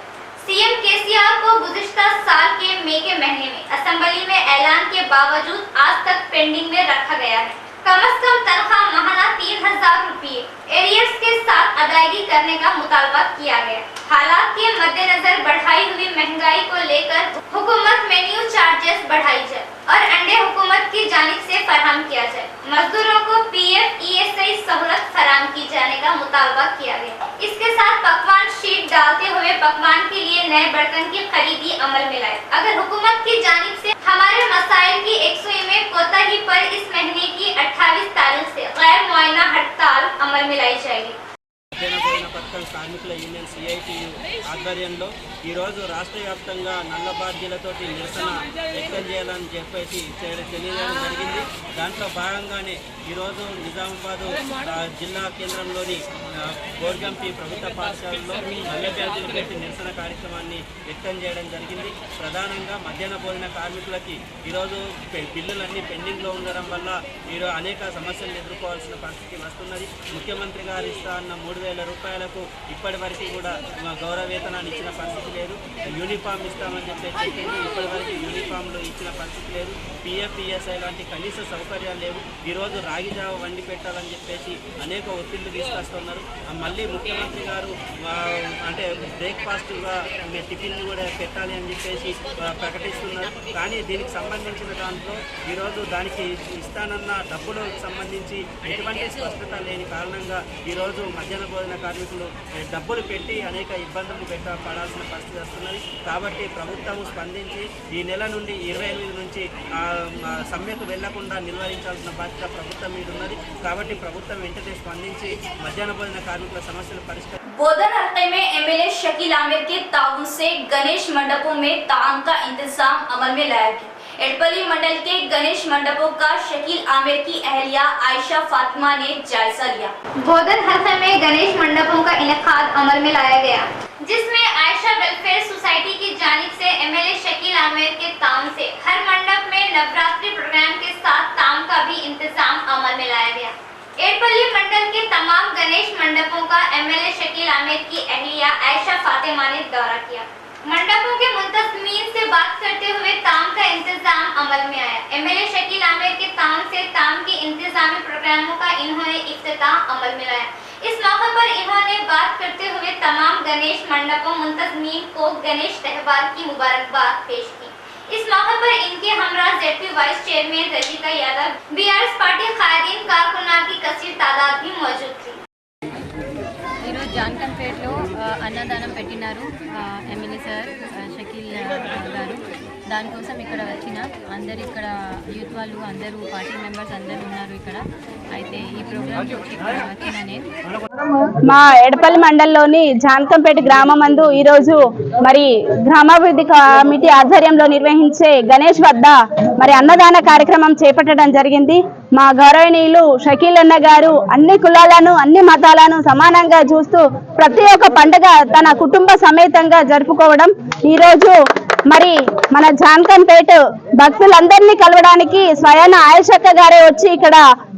सीएम केसीआर को गुज़िश्ता साल के मई के महीने में असेंबली में ऐलान के बावजूद आज तक पेंडिंग में रखा गया है. कम से कम तनख्वाह माहाना 3000 रुपये एरियर्स के साथ अदायगी करने का मुतालबा किया गया. हालात के मद्देनजर बढ़ाई हुई महंगाई को लेकर हुकूमत मेन्यू चार्जेस बढ़ाई जाए और अंडे हुकूमत की जानिब से फराहम किया जाए। मजदूरों को PF ESI सहूलत फराहम की जाने का मुतालबा किया गया। इसके साथ पकवान शीट डालते हुए पकवान के लिए नए बर्तन की खरीदी अमल में लाए। अगर हुकूमत की जानिब से हमारे मसाइल की एकसुई में कोताही पर इस महीने की 28 तारीख से गैर मुआयना हड़ताल अमल में लाई जाएगी। మధ్యాహ్న పథకం కార్మికుల యూనియన్ CITU ఆధ్వర్యంలో ఈరోజు రాష్ట్ర వ్యాప్తంగా నల్ల బాధ్యులతోటి నిరసన వ్యక్తం చేయాలని చెప్పేసి తెలియజేయడం జరిగింది. దాంట్లో భాగంగానే ఈరోజు నిజామాబాద్ జిల్లా కేంద్రంలోని గోర్గంపి ప్రభుత్వ పాఠశాలలో నల్ల బ్యాడ్జీలు పెట్టి నిరసన కార్యక్రమాన్ని వ్యక్తం చేయడం జరిగింది. ప్రధానంగా మధ్యాహ్న భోజన కార్మికులకి ఈరోజు బిల్లులన్నీ పెండింగ్లో ఉండడం వల్ల ఈరోజు అనేక సమస్యలు ఎదుర్కోవాల్సిన పరిస్థితి వస్తున్నది. ముఖ్యమంత్రి గారు ఇస్తా అన్న 3,000 రూపాయలకు ఇప్పటి వరకు కూడా గౌరవ వేతనాన్ని ఇచ్చిన పరిస్థితి లేదు. యూనిఫామ్ ఇస్తామని చెప్పేసి ఇప్పటి వరకు యూనిఫామ్లు ఇచ్చిన పరిస్థితి లేదు. PF ESI లాంటి కనీస సౌకర్యాలు లేవు. ఈరోజు రాగి జావ వండి పెట్టాలని చెప్పేసి అనేక ఒత్తిళ్లు తీసుకొస్తున్నారు. మళ్ళీ ముఖ్యమంత్రి గారు అంటే బ్రేక్ఫాస్ట్గా టిఫిన్ కూడా పెట్టాలి అని చెప్పేసి ప్రకటిస్తున్నారు. కానీ దీనికి సంబంధించిన దాంట్లో ఈరోజు దానికి ఇస్తానన్న డబ్బులకు సంబంధించి ఎటువంటి స్పష్టత లేని కారణంగా ఈరోజు మధ్యాహ్న భోజన కార్మికులు డబ్బులు పెట్టి అనేక ఇబ్బందులు పడాల్సిన పరిస్థితి వస్తున్నది. కాబట్టి ప్రభుత్వం స్పందించి ఈ నెల నుండి 28 నుంచి సమ్మెకు వెళ్లకుండా నిర్వహించాల్సిన బాధ్యత ప్రభుత్వం మీద ఉన్నది. కాబట్టి ప్రభుత్వం వెంటనే స్పందించి మధ్యాహ్న భోజన కార్మికుల సమస్యలు పరిష్కరించాలి. बोधन हल्के में MLA शकील आमिर के ताउन से गणेश मंडपों में ताम का इंतजाम अमल में लाया गया। एडपल्ली मंडल के गणेश मंडपों का शकील आमिर की अहलिया आयशा फातिमा ने जायजा लिया। बोधन हल्के में गणेश मंडपों का इनेकाद अमल में लाया गया, जिसमें आयशा वेलफेयर सोसाइटी की जानिब से MLA शकील आमिर के ताम से हर मंडप में नवरात्रि प्रोग्राम के साथ ताम का भी इंतजाम अमल में लाया गया। एडपल्ली मंडल के तमाम गणेश मंडपों का MLA शकील आमिर की अहलिया आयशा फातिमा ने दौरा किया। मंडपों के मुंतजमीन से बात करते हुए ताम का इंतजाम अमल में आया। MLA शकील आमिर के ताम से ताम के इंतजामी प्रोग्रामों का इन्होंने इफ्तिताह अमल में लाया। इस मौके पर इन्होंने बात करते हुए तमाम गणेश मंडपों मुंतजमीन को गणेश त्योहार की मुबारकबाद पेश की। इस मौके पर इनके हमरा ZP vice chairman Rajika Yadav, BRS party कायदीन कारकुनान की कसीर तादाद भी मौजूद थी। ఈరోజు జాన్కంపేటలో అన్నదానం పెట్టినారు MLA సార్ షకీల్ గారు. దానికోసం ఇక్కడ వచ్చిన అందరు ఇక్కడ యూత్ వాళ్ళు అందరూ పార్టీ మెంబర్స్ అందరూ ఉన్నారు ఇక్కడ. అయితే ఈ ప్రోగ్రామ్ వచ్చిన నేను మా ఎడపల్లి మండలంలోని జాన్కంపేట గ్రామమందు ఈరోజు మరి గ్రామాభివృద్ధి కమిటీ ఆధ్వర్యంలో నిర్వహించే గణేష్ వద్ద మరి అన్నదాన కార్యక్రమం చేపట్టడం జరిగింది. మా గౌరవనీయులు షకీల్ అన్న గారు అన్ని కులాలను అన్ని మతాలను సమానంగా చూస్తూ ప్రతి ఒక్క పండుగ తన కుటుంబ సమేతంగా జరుపుకోవడం. ఈరోజు మరి మన జాన్కంపేట భక్తులందరినీ కలవడానికి స్వయాన ఆయేషక్క గారే వచ్చి ఇక్కడ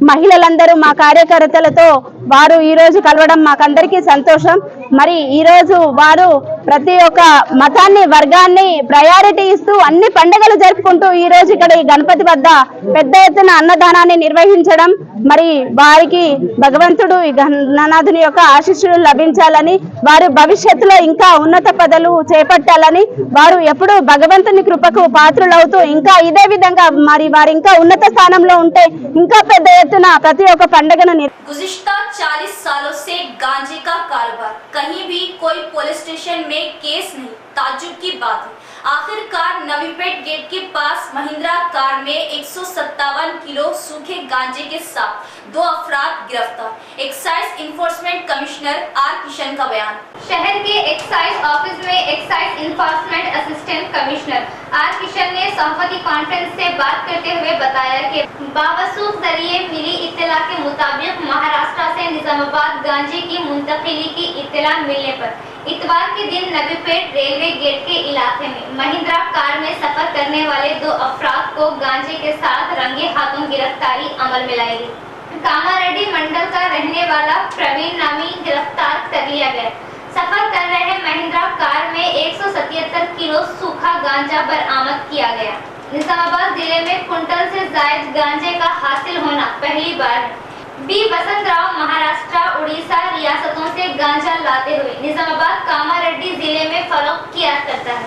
మహిళలందరూ మా కార్యకర్తలతో వారు ఈ రోజు కలవడం మాకందరికీ సంతోషం. మరి ఈ రోజు వారు ప్రతి ఒక్క మతాన్ని వర్గాన్ని ప్రయారిటీ ఇస్తూ అన్ని పండుగలు జరుపుకుంటూ ఈ రోజు ఇక్కడ ఈ గణపతి వద్ద పెద్ద ఎత్తున అన్నదానాన్ని నిర్వహించడం, మరి వారికి భగవంతుడు ఈ గణనాథుని యొక్క ఆశీస్సులు లభించాలని, వారు భవిష్యత్తులో ఇంకా ఉన్నత పదవులు చేపట్టాలని, వారు ఎప్పుడూ భగవంతుని కృపకు పాత్రులవుతూ ఇంకా ఇదే విధంగా మరి వారు ఇంకా ఉన్నత స్థానంలో ఉంటే ఇంకా పెద్ద ఎత్తున ప్రతి ఒక్క పండుగను गुज़िश्ता 40 सालों से गांजे का कारोबार, कहीं भी कोई पुलिस स्टेशन में केस नहीं, ताज्जुब की बात है। आखिरकार नवीपेट गेट के पास महिंद्रा कार में 157 किलो सूखे गांजे के साथ 2 अफराद गिरफ्तार। Excise enforcement commissioner R Kishan का बयान। शहर के एक्साइज ऑफिस में excise enforcement assistant commissioner R Kishan ने सहाफती कॉन्फ्रेंस से बात करते हुए बताया कि बावसूख जरिए मिली इत्तला के मुताबिक महाराष्ट्र से निजामाबाद गांजे की मुंतकिली की इत्तला मिलने पर इतवार के दिन नवीपेट रेलवे गेट के इलाके में महिंद्रा कार में सफर करने वाले 2 अफराद को गांजे के साथ रंगे हाथों गिरफ्तारी अमल में लाई गई। कामारेड्डी मंडल का रहने वाला प्रवीण नामी गिरफ्तार कर लिया गया। सफर कर रहे महिंद्रा कार में 177 किलो सूखा गांजा बरामद किया गया। निजामाबाद जिले में कुंटल से जायद गांजे का हासिल होना पहली बार है। बी वसंत राव महाराष्ट्र उड़ीसा रियासतों से गांजा लाते हुए निजामाबाद कामारेड्डी किया करता है।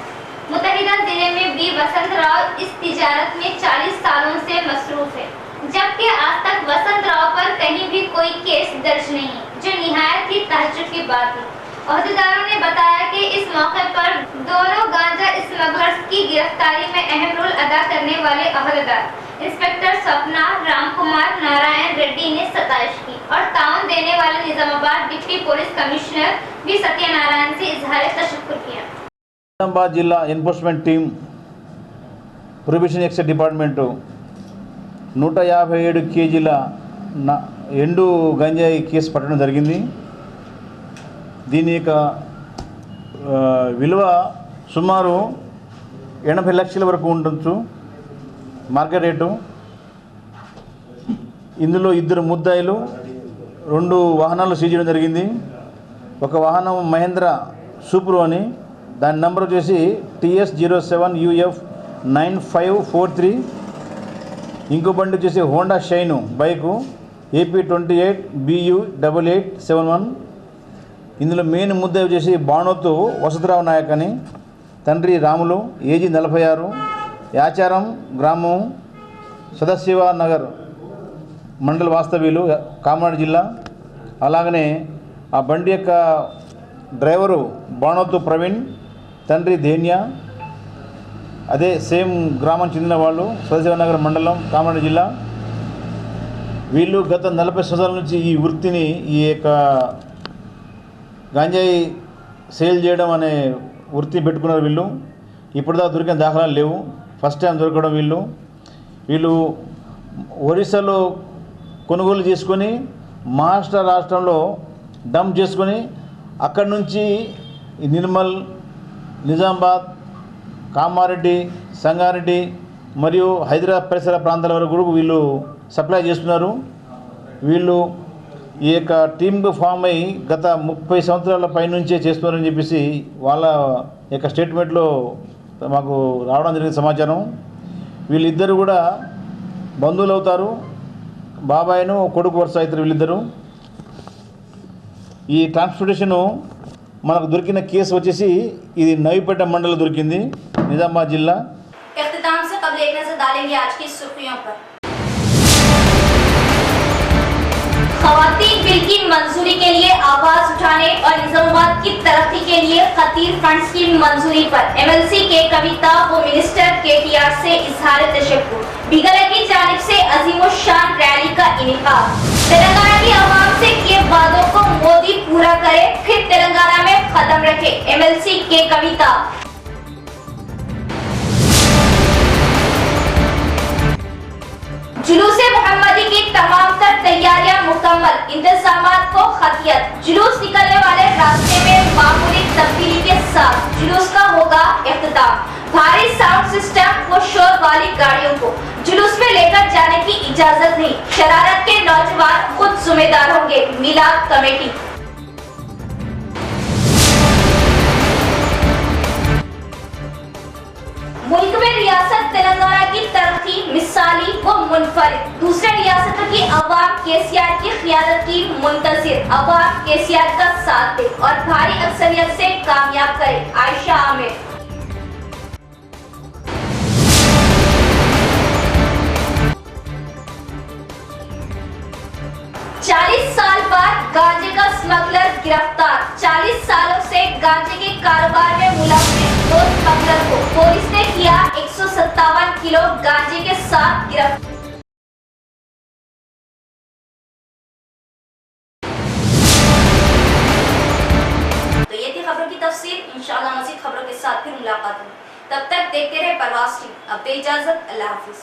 मुत्तहिदा जिले में भी वसंत राव इस तिजारत में 40 सालों से मसरूफ है, जबकि आज तक वसंत राव पर कहीं भी कोई केस दर्ज नहीं, जो निहायत ही ताज्जुब की बात है। अहदेदारों ने बताया कि इस मौके पर दोनों गांजा स्मगलर्स की गिरफ्तारी में अहम रोल अदा करने वाले अहदेदार इंस्पेक्टर सपना राम कुमार नारायण रेड्डी ने सताइश की और ताउन देने वाले Nizamabad deputy police commissioner V Satyanarayana से इजहार तशक्कुर किया। నిజామాబాద్ జిల్లా enforcement team prohibition excise department 157 కేజీల ఎండు గంజాయి కేసు పట్టడం జరిగింది. దీని యొక్క విలువ సుమారు 80 లక్షల వరకు ఉండొచ్చు మార్కెట్ రేటు. ఇందులో 2 ముద్దాయిలు 2 వాహనాలు సీజ్ చేయడం జరిగింది. ఒక వాహనం మహేంద్ర సూప్రో అని, దాని నెంబర్ వచ్చేసి TS07UF9543. ఇంకో బండి వచ్చేసి హోండా షైను బైకు AP28BU8871. ఇందులో మెయిన్ ముద్ద వచ్చేసి బాణోతు వసతరావు నాయక్ అని, తండ్రి రాములు, ఏజీ 46, యాచారం గ్రామం సదాశివ నగర్ మండల వాస్తవ్యులు, కామారెడ్డి జిల్లా. అలాగనే ఆ బండి యొక్క డ్రైవరు బాణోతు ప్రవీణ్, తండ్రి ధేన్య, అదే సేమ్ గ్రామం చెందిన వాళ్ళు, సదాశివనగర్ మండలం, కామారెడ్డి జిల్లా. వీళ్ళు గత 40 సంవత్సరాల నుంచి ఈ వృత్తిని, ఈ యొక్క గాంజాయి సేల్ చేయడం అనే వృత్తి పెట్టుకున్నారు వీళ్ళు. ఇప్పటిదాకా దొరికిన దాఖలాలు లేవు, ఫస్ట్ టైం దొరకడం. వీళ్ళు ఒరిస్సాలో కొనుగోలు చేసుకొని మహారాష్ట్ర రాష్ట్రంలో డంప్ చేసుకొని అక్కడి నుంచి నిర్మల్, నిజామాబాద్, కామారెడ్డి, సంగారెడ్డి మరియు హైదరాబాద్ పరిసర ప్రాంతాల వరకు కూడా వీళ్ళు సప్లై చేస్తున్నారు. వీళ్ళు ఈ యొక్క టీమ్గా ఫామ్ అయ్యి గత 30 సంవత్సరాల పైనుంచే చేస్తున్నారని చెప్పేసి వాళ్ళ యొక్క స్టేట్మెంట్లో మాకు రావడం జరిగిన సమాచారం. వీళ్ళిద్దరు కూడా బంధువులు అవుతారు, బాబాయ్ను కొడుకు వరుస అవుతారు వీళ్ళిద్దరు. ఈ ట్రాన్స్పోర్టేషను మనకు దొరికిన కేసు వచ్చేసి ఇది నవీపేట మండలం దొరికింది, నిజామాబాద్ జిల్లా. इख्तिताम से कबल एक नजर डालेंगे आज की सुर्खियों पर। खवातीन बिल की मंजूरी के लिए आवाज उठाने और निजामाबाद की तरक्की के लिए खतीर फंड्स की मंजूरी पर एमएलसी के कविता व मिनिस्टर केटीआर से इजहार तशक्कुर। बिगला की जानिब से अजीमुशान रैली का इनेकाद। तेलंगाना की आवाम से किए वादों को मोदी पूरा करे, फिर तेलंगाना में कदम रखे, एमएलसी के कविता। जुलूस मोहम्मदी की तमाम तर तैयारियां मुकम्मल, इंतजामात को खतियत। जुलूस निकलने वाले रास्ते में मामूली तब्दीली के साथ जुलूस का होगा इख्तिताम। भारी साउंड सिस्टम व शोर वाली गाड़ियों को जुलूस में लेकर जाने की इजाजत नहीं, शरारत के नौजवान खुद जिम्मेदार होंगे, मिलाद कमेटी। मुल्क में रियासत तेलंगाना की तरक्की मिसाली व मुनफरिद। दूसरे रियासतों की अवाम केसीआर की क़ियादत की मुंतज़िर। अवाम केसीआर का साथ दे और भारी अक्सरियत से कामयाब करे, आयशा आमिर। साल बाद गांजे का स्मगलर गिरफ्तार। 40 सालों से गांजे के कारोबार में मुलव्विस 2 स्मगलर को पुलिस ने किया 157 किलो गांजे के साथ गिरफ्तार। तो ये थी खबरों की तफसील। इंशाअल्लाह मज़ीद खबरों के साथ फिर मुलाकात होगी। तब तक देखते रहे परवाज़ टीवी। अब दे इजाजत, अल्लाह हाफिज।